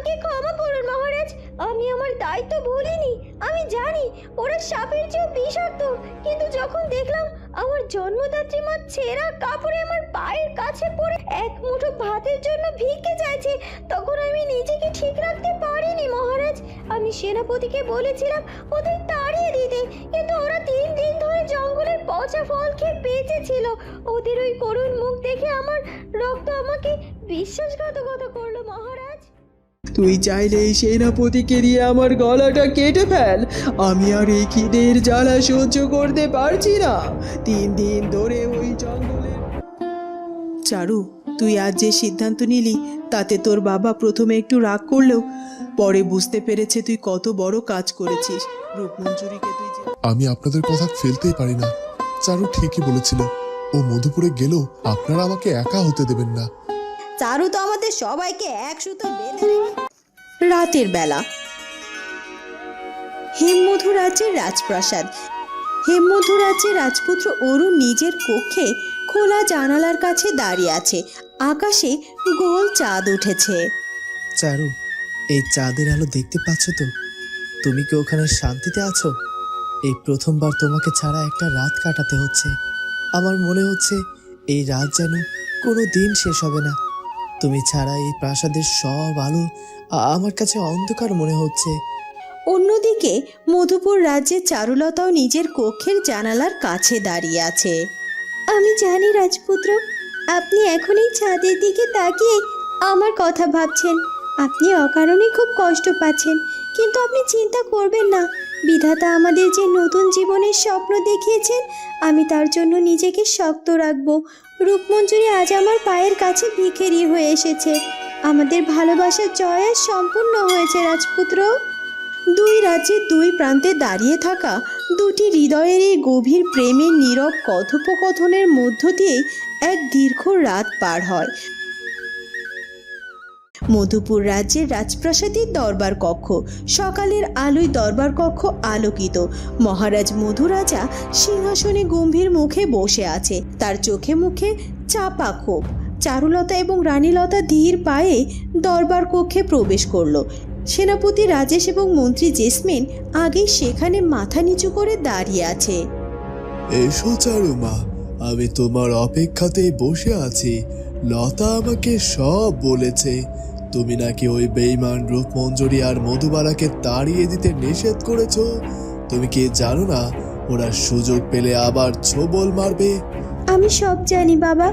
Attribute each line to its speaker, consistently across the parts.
Speaker 1: আমাকে ক্ষমা করুন মহারাজ, আমি আমার দায়িত্ব ভুলিনি। আমি জানি ওরা সাপের চেয়েও বিষাক্ত, কিন্তু যখন দেখলাম আমার জন্মদাত্রী মা ছেঁড়া কাপড়ে আমার পায়ের কাছে পড়ে এক মুঠো ভাতের জন্য ভিক্ষে চাইছে, তখন আমি নিজেকে ঠিক রাখতে পারিনি মহারাজ। আমি সেনাপতিকে বলেছিলাম ওদের তাড়িয়ে দিতে, কিন্তু ওরা 3 দিন ধরে জঙ্গলের পচা ফল খেয়ে বেঁচে ছিল। ওদের ওই করুণ মুখ দেখে আমার রক্ত আমাকে বিশ্বাসঘাতকতা করলো মহারাজ।
Speaker 2: তুই চাইলে এই সেনাপতিকে দিয়ে আমার গলাটা কেটে ফেল, আমি আর এই খিদের জ্বালা সহ্য করতে পারছি না। 3 দিন ধরে ওই জঙ্গলে। চারু, তুই আজ যে সিদ্ধান্ত নিলি তাতে তোর বাবা প্রথমে একটু রাগ করলেও পরে বুঝতে পেরেছে তুই কত বড় কাজ করেছিস। রূপমঞ্জুরিকে তুই
Speaker 3: আমি আপনাদের কথা ফেলতেই পারি না। চারু ঠিকই বলেছিল, ও মধুপুরে গেলেও আপনারা আমাকে একা হতে দেবেন না।
Speaker 1: চারু তো আমাদের সবাইকে এক সুতো বেঁধে রেখে।
Speaker 4: রাতের বেলা হেমমধু রাজ্যের রাজপ্রাসাদ। হেমমধু রাজ্যের রাজপুত্র অরুণ নিজের কক্ষে খোলা জানালার কাছে দাঁড়িয়ে আছে। আকাশে গোল চাঁদ উঠেছে।
Speaker 2: চারু, এই চাঁদের আলো দেখতে পাচ্ছ তো? তুমি কি ওখানে শান্তিতে আছো? এই প্রথমবার তোমাকে ছাড়া একটা রাত কাটাতে হচ্ছে। আমার মনে হচ্ছে এই রাত যেন কোনো দিন শেষ হবে না। তুমি ছাড়া এই প্রাসাদের সব আলো আমার কাছে অন্ধকার মনে হচ্ছে।
Speaker 4: অন্যদিকে মধুপুর রাজ্যের চারুলতাও নিজের কক্ষের জানালার কাছে দাঁড়িয়ে আছে।
Speaker 1: আমি জানি রাজপুত্র, আপনি এখন এই ছাদের দিকে তাকিয়ে আমার কথা ভাবছেন। আপনি অকারণে খুব কষ্ট পাচ্ছেন, কিন্তু আপনি চিন্তা করবেন না। বিধাতা আমাদের যে নতুন জীবনের স্বপ্ন দেখিয়েছেন, আমি তার জন্য নিজেকে শক্ত রাখবো। রূপমঞ্জুরি আজ আমার পায়ের কাছে ভিখারি হয়ে এসেছে। আমাদের ভালোবাসার জয় সম্পূর্ণ হয়েছে রাজপুত্র।
Speaker 4: দুই রাজ্যের দুই প্রান্তে দাঁড়িয়ে থাকা দুটি হৃদয়ের এই গভীর প্রেমের নীরব কথোপকথনের মধ্য দিয়ে এক দীর্ঘ রাত পার হয়। মধুপুর রাজ্যের রাজপ্রাসাদের দরবার কক্ষ। সকালের আলোয় দরবার কক্ষ আলোকিত। মহারাজ মধুরাজা সিংহাসনে গম্ভীর মুখে বসে আছে। তার চোখে মুখে চাপা ক্ষোভ। চারুলতা এবং রানীলতা ধীর পায়ে দরবার কক্ষে প্রবেশ করলো। সেনাপতি রাজেশ এবং মন্ত্রী জেসমিন আগেই সেখানে মাথা নিচু করে দাঁড়িয়ে আছে।
Speaker 3: এসো চারুমা, আমি তোমার অপেক্ষাতেই বসে আছি। লতা আমাকে সব বলেছে। তুমি নাকি ওই বেঈমান রূপমঞ্জুরি আর মধুবালাকে তাড়িয়ে দিতে নিষেধ করেছো। তুমি কি জানো না ওরা সুযোগ পেলে আবার ছোবল মারবে?
Speaker 1: আমি সব জানি বাবা,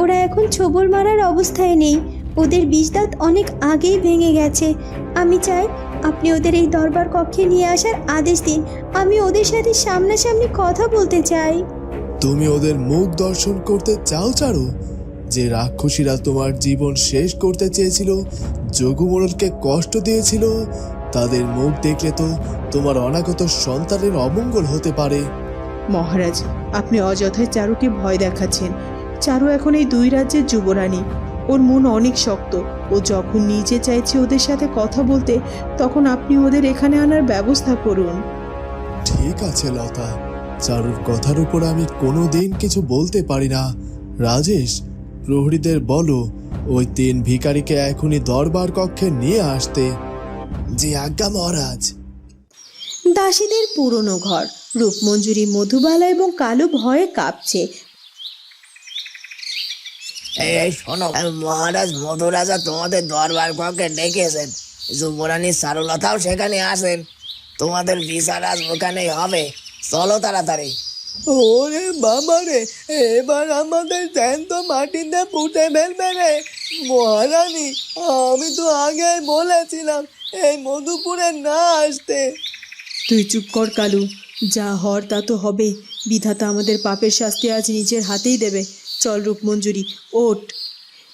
Speaker 1: ওরা এখন ছোবল মারার অবস্থায় নেই। ওদের বিষদাঁত অনেক আগেই ভেঙে গেছে। আমি চাই আপনি ওদের এই দরবার কক্ষে নিয়ে আসার আদেশ দিন। আমি ওদের সাথে সামনাসামনি কথা বলতে চাই।
Speaker 3: তুমি ওদের মুখ দর্শন করতে চাও চারু? যে রাক্ষসীরা তোমার জীবন শেষ করতে চেয়েছিল, যোগুমোড়লকে কষ্ট দিয়েছিল, তাদের মুখ দেখলে তো তোমার অনাগত সন্তানের অমঙ্গল হতে পারে।
Speaker 2: মহারাজ, আপনি অযথায় চারুকে ভয় দেখাচ্ছেন। চারু এখন এই দুই রাজ্যের যুবরানী। ওর মন অনেক শক্ত। ও যখন নিজে চাইছে ওদের সাথে কথা বলতে, তখন আপনি ওদের এখানে আনার ব্যবস্থা করুন।
Speaker 3: ঠিক আছে লতা, চারুর কথার উপর আমি কোনোদিন কিছু বলতে পারি না। রাজেশ, প্রহরীদের বলো ওই 3 ভিখারিকে এখনই দরবার কক্ষে নিয়ে আসতে। জি আজ্ঞা মহারাজ।
Speaker 4: দাসীদের পুরনো ঘর। রূপমঞ্জুরি, মধুবালা এবং কালু ভয়ে কাঁপছে।
Speaker 5: এই শোনো, মহারাজ মধুরাজা তোমাদের দরবার কক্ষে ডেকেছেন। যুবরানী চারুলতাও সেখানে আসেন। তোমাদের বিচার আজ ওখানেই হবে। চলো তাড়াতাড়ি।
Speaker 2: ওরে বাবা রে, এবার আমাদের জ্যান্ত মাটিতে পুঁতে ফেলবে রে। মহারানী, আমি তো আগে বলেছিলাম এই মধুপুরে না আসতে। তুই চুপ কর কালু, যা হওয়ার তা তো হবে। বিধাতা আমাদের পাপের শাস্তি আজ নিজের হাতেই দেবে। চল রূপমঞ্জুরি, ওঠ।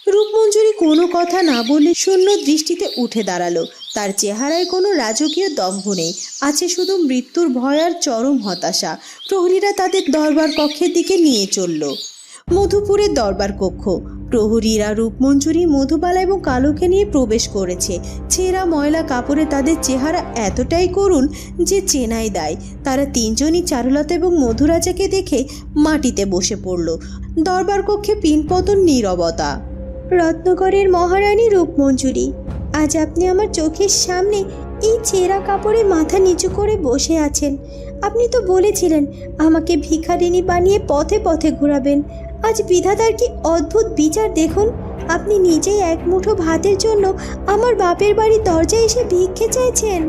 Speaker 4: রূপমঞ্জুরি কোনো কথা না বলে শূন্য দৃষ্টিতে উঠে দাঁড়ালো। তার চেহারায় কোনো রাজকীয় দম্ভ নেই, আছে শুধু মৃত্যুর ভয় আর চরম হতাশা। প্রহরীরা তাদের দরবার কক্ষের দিকে নিয়ে চলল। মধুপুরের দরবার কক্ষ। প্রহরীরা রূপমঞ্জুরি, মধুবালা এবং কালুকে নিয়ে প্রবেশ করেছে। ছেঁড়া ময়লা কাপড়ে তাদের চেহারা এতটাই করুণ যে চেনাই দায়। তারা তিনজনই চারুলতা এবং মধুরাজাকে দেখে মাটিতে বসে পড়ল। দরবার কক্ষে পিনপতন নীরবতা।
Speaker 1: রত্নগরের মহারানী রূপমঞ্জুরি,
Speaker 4: আজ আপনি আমার চোখের সামনে এই ছেঁড়া কাপড়ে মাথা নিচু করে বসে আছেন। আপনি তো বলেছিলেন আমাকে ভিখারিনী বানিয়ে পথে পথে ঘোরাবেন। আজ বিধাতার কি অদ্ভুত বিচার দেখুন, আপনি নিজেই এক মুঠো ভাতের জন্য আমার বাপের বাড়ির দরজায় এসে ভিক্ষে চাইছেন।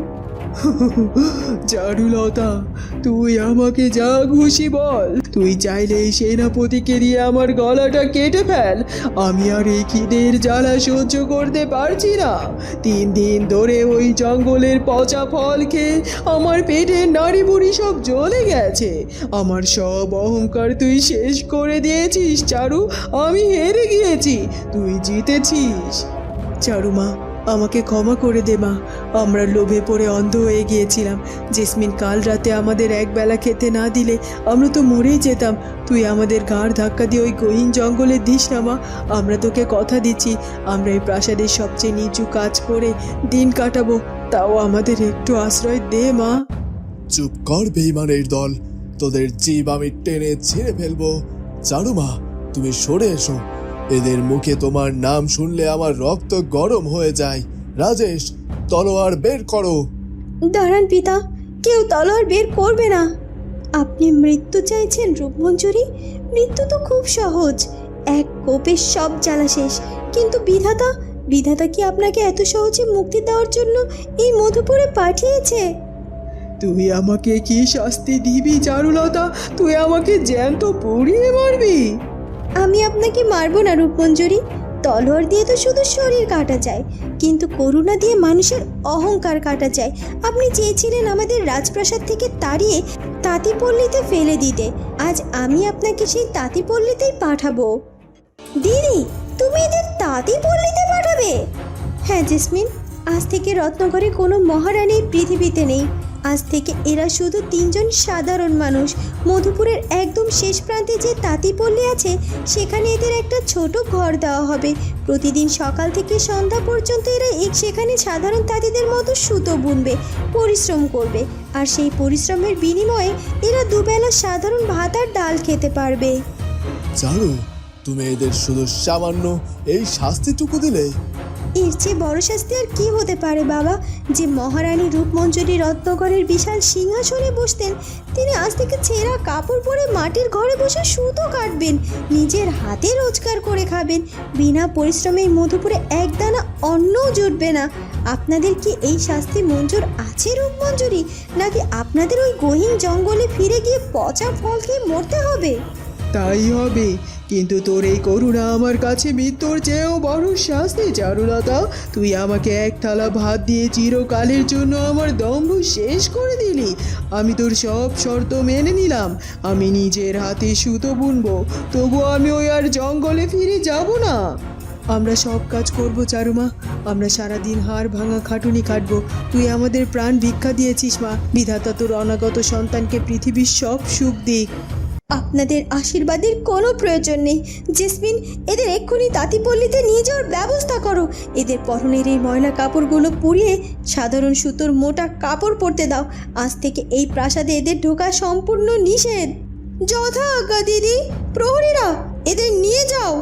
Speaker 2: চারুলতা, তুই আমাকে যা খুশি বল। তুই চাইলে এই সেনাপতিকে দিয়ে আমার গলাটা কেটে ফেল। আমি আর এই খিদের জ্বালা সহ্য করতে পারছি না। 3 দিন ধরে ওই জঙ্গলের পচা ফল খেয়ে আমার পেটের নাড়ি বুড়ি সব জ্বলে গেছে। আমার সব অহংকার তুই শেষ করে দিয়েছিস চারু। আমি হেরে গিয়েছি, তুই জিতেছিস। চারুমা, আমাকে ক্ষমা করে দে মা। আমরা লোভে পড়ে অন্ধ হয়ে গিয়েছিলাম। জেসমিন কাল রাতে আমাদের একবেলা খেতে না দিলে আমরা তো মরেই যেতাম। তুই আমাদের ঘাড় ধাক্কা দিয়ে ওই গহীন জঙ্গলে দিস না মা। আমরা তোকে কথা দিচ্ছি, আমরা এই প্রাসাদের সবচেয়ে নিচু কাজ করে দিন কাটাবো। তাও আমাদের একটু আশ্রয় দে মা।
Speaker 3: চুপ কর বেঈমানের দল, তোদের জীব আমি টেনে ছিঁড়ে ফেলবো। চারুমা, তুমি সরে এসো। এদের মুখে তোমার নাম শুনলে আমার রক্ত গরম হয়ে যায়। রাজেশ, তলোয়ার বের করো।
Speaker 4: দাঁড়ান পিতা, কেউ তলোয়ার বের করবে না। আপনি মৃত্যু চাইছেন রূপমঞ্জুরি? মৃত্যু তো খুব সহজ, এক কোপে সব জ্বালা শেষ। কিন্তু বিধাতা কি আপনাকে এত সহজে মুক্তি দেওয়ার জন্য এই মধুপুরে পাঠিয়েছে?
Speaker 2: তুই আমাকে কি শাস্তি দিবি চারুলতা? তুই আমাকে জ্যান্ত পুড়িয়ে মারবি?
Speaker 4: আমি আপনাকে মারবো না রূপমঞ্জুরি। তলোয়ার দিয়ে তো শুধু শরীর কাটা যায়, কিন্তু করুণা দিয়ে মানুষের অহংকার কাটা যায়। আপনি চেয়েছিলেন আমাদের রাজপ্রাসাদ থেকে তাড়িয়ে তাঁতিপল্লীতে ফেলে দিতে। আজ আমি আপনাকে সেই তাঁতিপল্লীতেই পাঠাবো। দিদি, তুমি এদের তাঁতিপল্লীতে পাঠাবে? হ্যাঁ জেসমিন, আজ থেকে রত্নগরে কোনো মহারানী পৃথিবীতে নেই। আজ থেকে এরা শুধু 3 জন সাধারণ মানুষ। মধুপুরের একদম শেষ প্রান্তে যে তাঁতিপল্লী আছে সেখানে এদের একটা ছোট ঘর দেওয়া হবে। প্রতিদিন সকাল থেকে সন্ধ্যা পর্যন্ত এরা সেখানে সাধারণ তাঁতিদের মতো সুতো বুনবে, পরিশ্রম করবে। আর সেই পরিশ্রমের বিনিময়ে এরা দুবেলা সাধারণ ভাত আর ডাল খেতে পারবে।
Speaker 3: চারু, তুমি এদের শুধু সামান্য এই শাস্তিটুকু দিলে?
Speaker 4: এর চেয়ে বড় শাস্তি আর কি হতে পারে বাবা? যে মহারানী রূপমঞ্জুরি রত্নগরের বিশাল সিংহাসনে বসতেন, তিনি আজ থেকে ছেঁড়া কাপড় পরে মাটির ঘরে বসে সুতো কাটবেন, নিজের হাতে রোজগার করে খাবেন। বিনা পরিশ্রমে মধুপুরে এক দানা অন্নও জুটবে না। আপনাদের কি এই শাস্তি মঞ্জুর আছে রূপমঞ্জুরি? নাকি আপনাদের ওই গহীন জঙ্গলে ফিরে গিয়ে পচা ফল খেয়ে মরতে হবে?
Speaker 2: তাই হবে, কিন্তু তোর এই করুণা আমার কাছে মৃত্যুর চেয়েও বড় শাস্তি চারুলতা। তুই আমাকে এক থালা ভাত দিয়ে চিরকালের জন্য আমার দম্ভ শেষ করে দিলি। আমি তোর সব শর্ত মেনে নিলাম, আমি নিজের হাতে সুতো বুনবো, তবুও আমি ওই আর জঙ্গলে ফিরে যাব না। আমরা সব কাজ করব চারুমা, আমরা সারাদিন হাড় ভাঙা খাটুনি খাটবো। তুই আমাদের প্রাণ ভিক্ষা দিয়েছিস মা। বিধাতা তোর অনাগত সন্তানকে পৃথিবীর সব সুখ দিক।
Speaker 4: আপনাদের আশীর্বাদের কোনো প্রয়োজন নেই। জেসমিন, এদের এক্ষুনি তাঁতিপল্লীতে নিয়ে যাওয়ার ব্যবস্থা করো। এদের পরনের এই ময়লা কাপড়গুলো পুড়িয়ে সাধারণ সুতোর মোটা কাপড় পরতে দাও। আজ থেকে এই প্রাসাদে এদের ঢোকা সম্পূর্ণ নিষেধ। যথা আজ্ঞা দিদি। প্রহরীরা, এদের নিয়ে যাও।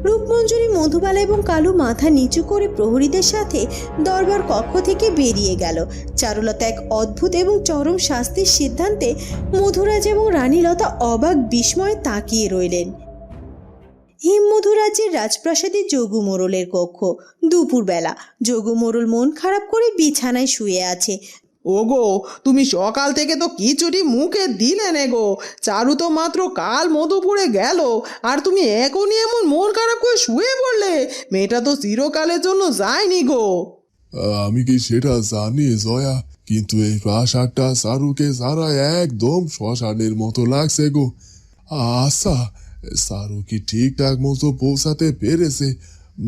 Speaker 4: রূপমঞ্জুরি, মধুবালা এবং কালু মাথা নিচু করে প্রহরীদের সাথে দরবার কক্ষ থেকে বেরিয়ে গেল। চারুলতা এক অদ্ভুত এবং চরম শাস্তির সিদ্ধান্তে মধুরাজ এবং রানীলতা অবাক বিস্ময়ে তাকিয়ে রইলেন। হিমমধু রাজ্যের রাজপ্রাসাদে যোগু মোড়লের কক্ষ। দুপুরবেলা যোগু মোড়ল মন খারাপ করে বিছানায় শুয়ে আছে।
Speaker 2: ওগো, তুমি সকাল থেকে তো কিছুটি মুখে দিলে নে গো। চারু তো মাত্র কাল মধুপুরে গেল, আর তুমি এখনই এমন মন খারাপ করে শুয়ে পড়লে? মেয়েটা তো চিরকালের জন্য যায়নি গো।
Speaker 3: আমি কি সেটা জানি জয়া, কিন্তু এই প্রাসাদটা চারুকে সারা একদম শ্মশানের মতো লাগছে গো। আচ্ছা, চারু কি ঠিকঠাক মতো পৌঁছাতে পেরেছে?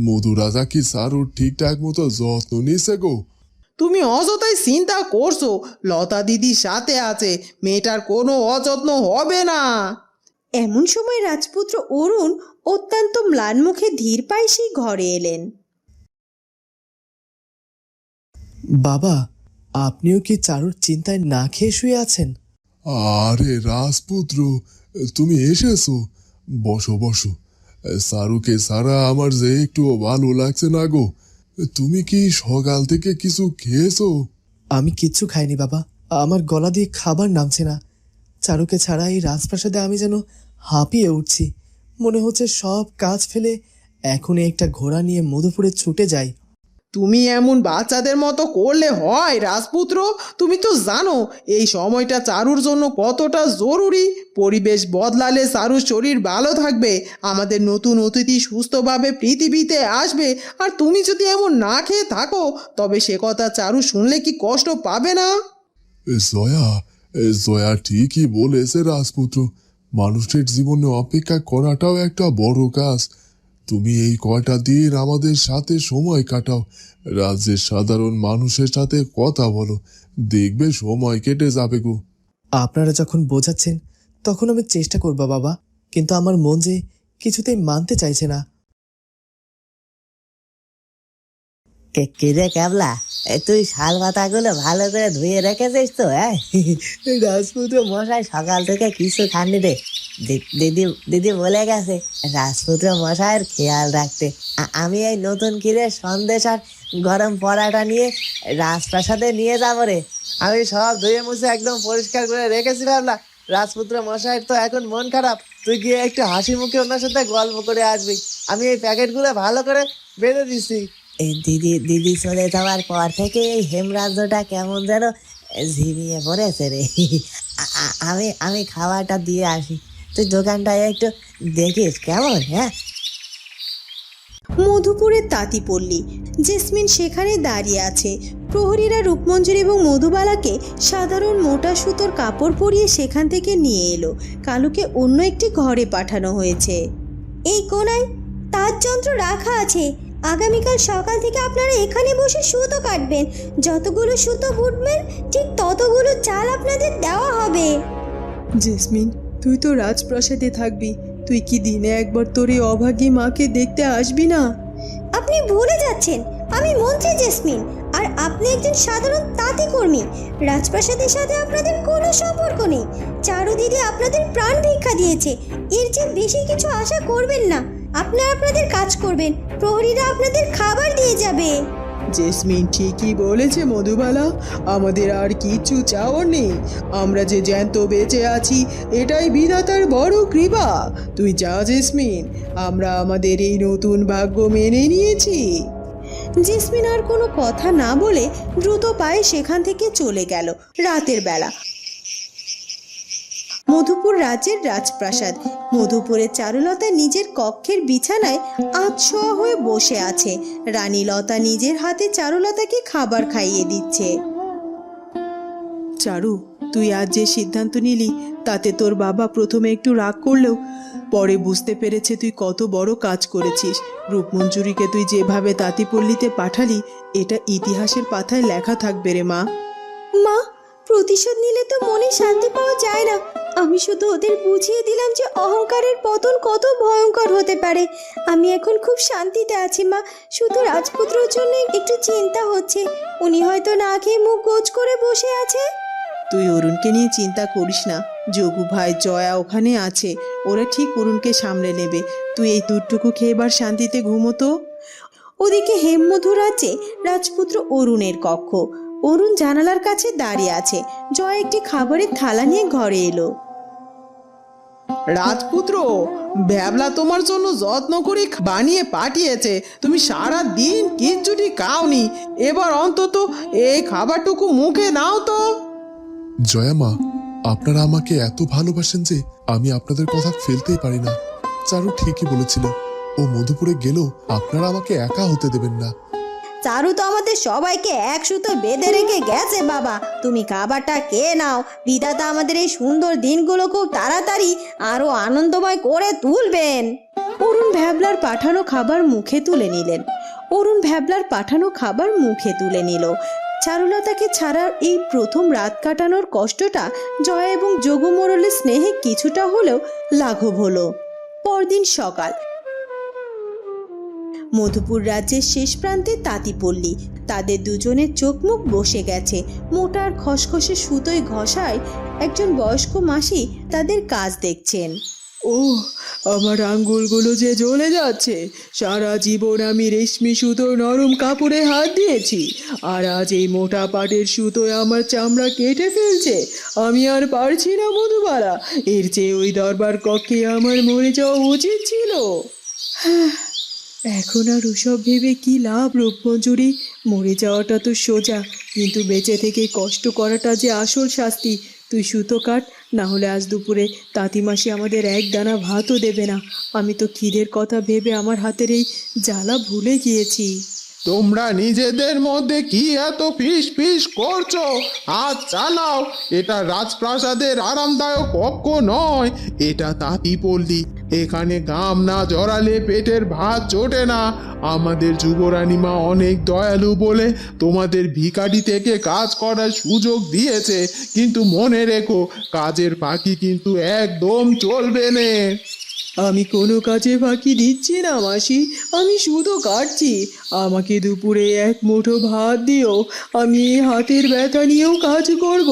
Speaker 3: মধুরাজা কি চারুর ঠিকঠাক মতো যত্ন নিছে গো?
Speaker 2: তুমি অযথাই চিন্তা করছো, লতা দিদির সাথে আছে, মেয়েটার কোনো অযত্ন হবে না।
Speaker 4: এমন সময় রাজপুত্র অরুণ অত্যন্ত ম্লান মুখে ধীর পায়ে সেই ঘরে এলেন।
Speaker 6: বাবা, আপনিও কি চারুর চিন্তায় না খেয়ে শুয়ে আছেন?
Speaker 3: আরে রাজপুত্র, তুমি এসেছো, বসো বসো। চারুকে সারা আমার যে একটু ভালো লাগছে না গো। তুমি কি সকাল থেকে কিছু খেয়েছো?
Speaker 6: আমি কিচ্ছু খাইনি বাবা, আমার গলা দিয়ে খাবার নামছে না। চারুকে ছাড়া এই রাজপ্রাসাদে আমি যেন হাঁপিয়ে উঠছি। মনে হচ্ছে সব কাজ ফেলে এখনই একটা ঘোড়া নিয়ে মধুপুরে ছুটে যাই।
Speaker 2: তুমি এমন বাচ্চাদের মতো করলে হয় রাজপুত্র? তুমি তো জানো এই সময়টা চারুর জন্য কতটা জরুরি। পরিবেশ বদলালে চারুর শরীর ভালো থাকবে, আমাদের নতুন অতিথি সুস্থভাবে পৃথিবীতে আসবে। আর তুমি যদি এমন না খেয়ে থাকো তবে সে কথা চারু শুনলে কি কষ্ট পাবে না?
Speaker 3: জয়া, জয়া ঠিকই বলেছে রাজপুত্র। মানুষের জীবনে অপেক্ষা করাটাও একটা বড় কাজ। তুমি এই কয়টা দিন আমাদের সাথে সময় কাটাও, রাজ্যের সাধারণ মানুষের সাথে কথা বলো, দেখবে সময় কেটে যাবে গো।
Speaker 6: আপনারা যখন বোঝাচ্ছেন তখন আমি চেষ্টা করব বাবা, কিন্তু আমার মন যে কিছুতেই মানতে চাইছে না।
Speaker 5: কিরে ক্যাবলা, তুই শাল পাতাগুলো ভালো করে ধুয়ে রেখেছিস তো? হ্যাঁ, রাজপুত্র মশাই সকাল থেকে কিছু খাননি রে। দিদি দিদি বলে গেছে রাজপুত্র মশাইয়ের খেয়াল রাখতে। আমি এই নতুন ক্ষীরের সন্দেশ আর গরম পরাটা নিয়ে রাজপ্রাসাদে নিয়ে যাবো রে। আমি সব ধুয়ে মুছে একদম পরিষ্কার করে রেখেছি ভাবলা। রাজপুত্র মশাইয়ের তো এখন মন খারাপ, তুই গিয়ে একটু হাসি মুখে ওনার সাথে গল্প করে আসবি। আমি এই প্যাকেটগুলো ভালো করে বেঁধে দিচ্ছি। এই দিদি চলে যাওয়ার পর থেকে এই হেমরাজ্যটা কেমন যেন ঝিমিয়ে পড়েছে রে। আমি খাবারটা দিয়ে আসি, তুই দোকানটায় একটু দেখিস কেমন? হ্যাঁ।
Speaker 4: মধুপুরের তাঁতিপল্লী। জেসমিন সেখানে দাঁড়িয়ে আছে। প্রহরীরা রূপমঞ্জরি এবং মধুবালাকে সাধারণ মোটা সুতোর কাপড় পরিয়ে সেখান থেকে নিয়ে এলো। কালুকে অন্য একটি ঘরে পাঠানো হয়েছে।
Speaker 1: এই কোনায় তাঁতযন্ত্র রাখা আছে। আগামীকাল সকাল থেকে আপনারা এখানে বসে সুতো কাটবেন। যতগুলো সুতো বুনবেন ঠিক ততগুলো চাল আপনাদের দেওয়া হবে।
Speaker 2: জেসমিন, তুই তো রাজপ্রাসাদে থাকবি, তুই কি দিনে একবার তোর এই অভাগী মাকে দেখতে আসবি না?
Speaker 1: আপনি ভুলে যাচ্ছেন, আমি মন্ত্রী জেসমিন, আর আপনি একজন সাধারণ তাঁতি কর্মী। রাজপ্রাসাদের সাথে আপনাদের কোনো সম্পর্ক নেই। চারু দিদি আপনাদের প্রাণ ভিক্ষা দিয়েছে, এর চেয়ে বেশি কিছু আশা করবেন না। আপনারা আপনাদের কাজ করবেন, প্রহরীরা আপনাদের খাবার দিয়ে যাবে।
Speaker 2: জেসমিন ঠিকই বলেছে মধুবালা, আমাদের আর কিচ্ছু চাওয়ার নেই। আমরা যে জ্যান্ত বেঁচে আছি এটাই বিধাতার বড় কৃপা। তুই যা জেসমিন, আমরা আমাদের এই নতুন ভাগ্য মেনে নিয়েছি।
Speaker 4: জেসমিন আর কোনো কথা না বলে দ্রুত পায়ে সেখান থেকে চলে গেল। রাতের বেলা মধুপুর রাজ্যের রাজপ্রাসাদ। মধুপুরের চারুলতা নিজের কক্ষের বিছানায় আধশোয়া হয়ে বসে আছে। রানী লতা নিজের হাতে চারুলতাকে খাবার খাইয়ে দিচ্ছে।
Speaker 2: চারু, তুই আজ যে সিদ্ধান্ত নিলি তাতে তোর বাবা প্রথমে একটু রাগ করলেও পরে বুঝতে পেরেছে তুই কত বড় কাজ করেছিস। রূপমঞ্জুরিকে তুই যেভাবে তাঁতিপল্লীতে পাঠালি এটা ইতিহাসের পাতায় লেখা থাকবে রে মা।
Speaker 1: মা, প্রতিশোধ নিলে তো মনে শান্তি পাওয়া যায় না। আমি শুধু ওদের বুঝিয়ে দিলাম যে অহংকারের পতন কত ভয়ঙ্কর হতে পারে। আমি এখন খুব শান্তিতে আছি মা, শুধু রাজপুত্রর জন্য একটু চিন্তা হচ্ছে। উনি হয়তো না খেয়ে মুখ গোজ করে বসে আছে।
Speaker 2: তুই অরুণকে নিয়ে চিন্তা করিস না, যোগু ভাই জয়া ওখানে আছে, ওরা ঠিক অরুণকে সামলে নেবে। তুই এই দুধটুকু খেয়ে এবার শান্তিতে ঘুমোতো।
Speaker 4: ওদিকে হেমমধু রাজ্যে রাজপুত্র অরুণের কক্ষ। অরুণ জানালার কাছে দাঁড়িয়ে আছে। জয় একটি খাবারের থালা নিয়ে ঘরে এলো।
Speaker 2: রাজপুত্র, ভ্যাবলা তোমার জন্য যত্ন করে বানিয়ে পাঠিয়েছে। তুমি সারা দিন কিচ্ছুটি খাওনি, এবার অন্তত এই খাবারটুকু মুখে নাও তো।
Speaker 3: জয়া মা, আপনারা আমাকে এত ভালোবাসেন যে আমি আপনাদের কথা ফেলতেই পারি না। চারু ঠিকই বলেছিল, ও মধুপুরে গেলেও আপনারা আমাকে একা হতে দেবেন না।
Speaker 1: চারু তো আমাদের সবাইকে এক সুতো বেঁধে রেখে গেছে বাবা। তুমি খাবারটা খেয়ে নাও, বিধাতা আমাদের এই সুন্দর দিনগুলো খুব তাড়াতাড়ি আরো আনন্দময় করে তুলবেন।
Speaker 4: অরুণ ভ্যাবলার পাঠানো খাবার মুখে তুলে নিলেন। চারুলতাকে ছাড়ার এই প্রথম রাত কাটানোর কষ্টটা জয়া এবং যোগু মোড়লের স্নেহে কিছুটা হলেও লাঘব হলো। পরদিন সকাল। মধুপুর রাজ্যের শেষ প্রান্তে তাঁতিপল্লী। তাদের দুজনের চোখ মুখ বসে গেছে। মোটার খসখসে সুতোয় ঘষায় একজন বয়স্ক মাসি তাদের কাজ দেখছেন।
Speaker 2: ও আমার আঙ্গুলগুলো যে জ্বলে যাচ্ছে। সারা জীবন আমি রেশমি সুতোর নরম কাপড়ে হাত দিয়েছি, আর আজ এই মোটা পাটের সুতোয় আমার চামড়া কেটে ফেলছে। আমি আর পারছি না মধুবালা, এর চেয়ে ওই দরবার কক্ষে আমার মরে যাওয়া উচিত ছিল। এখন আর ওসব ভেবে কি লাভ রূপমঞ্জুরি? মরে যাওয়াটা তো সোজা, কিন্তু বেঁচে থেকে কষ্ট করাটা যে আসল শাস্তি। তুই সুতো কাট, না হলে আজ দুপুরে তাঁতিমাসি আমাদের এক দানা ভাতও দেবে না। আমি তো খিদের কথা ভেবে আমার হাতের এই জ্বালা ভুলে গিয়েছি।
Speaker 7: তোমরা নিজেদের মধ্যে কি এত ফিস ফিস করছো? হাত চালাও। এটা রাজপ্রাসাদের আরামদায়ক কক্ষ নয়, এটা তাঁতিপল্লী। এখানে গাম না জড়ালে পেটের ভাত জোটে না। আমাদের যুবরানী মা অনেক দয়ালু বলে তোমাদের ভিখারি থেকে কাজ করার সুযোগ দিয়েছে, কিন্তু মনে রেখো, কাজের ফাঁকি কিন্তু একদম চলবে না।
Speaker 2: আমি কোনো কাজে ফাঁকি দিচ্ছি না মাসি, আমি শুধু কাটছি। আমাকে দুপুরে এক মুঠো ভাত দিও, আমি এই হাতের ব্যথা নিয়েও কাজ করব।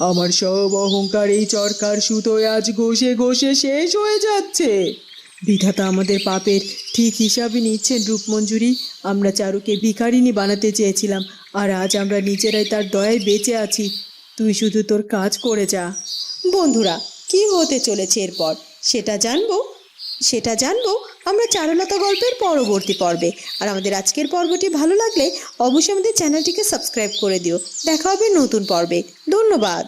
Speaker 2: আমার সব অহংকার এই চরকার সুতোয় আজ ঘষে ঘষে শেষ হয়ে যাচ্ছে। বিধাতা আমাদের পাপের ঠিক হিসাবে নিচ্ছেন রূপমঞ্জুরি। আমরা চারুকে ভিখারিনী বানাতে চেয়েছিলাম, আর আজ আমরা নিজেরাই তার দয়ায় বেঁচে আছি। তুই শুধু তোর কাজ করে যা।
Speaker 4: বন্ধুরা, কি হতে চলেছে এরপর সেটা জানবো আমরা চারুলতা গল্পের পরবর্তী পর্বে। আর আমাদের আজকের পর্বটি ভালো লাগলে অবশ্যই আমাদের চ্যানেলটিকে সাবস্ক্রাইব করে দিও। দেখা হবে নতুন পর্বে। ধন্যবাদ।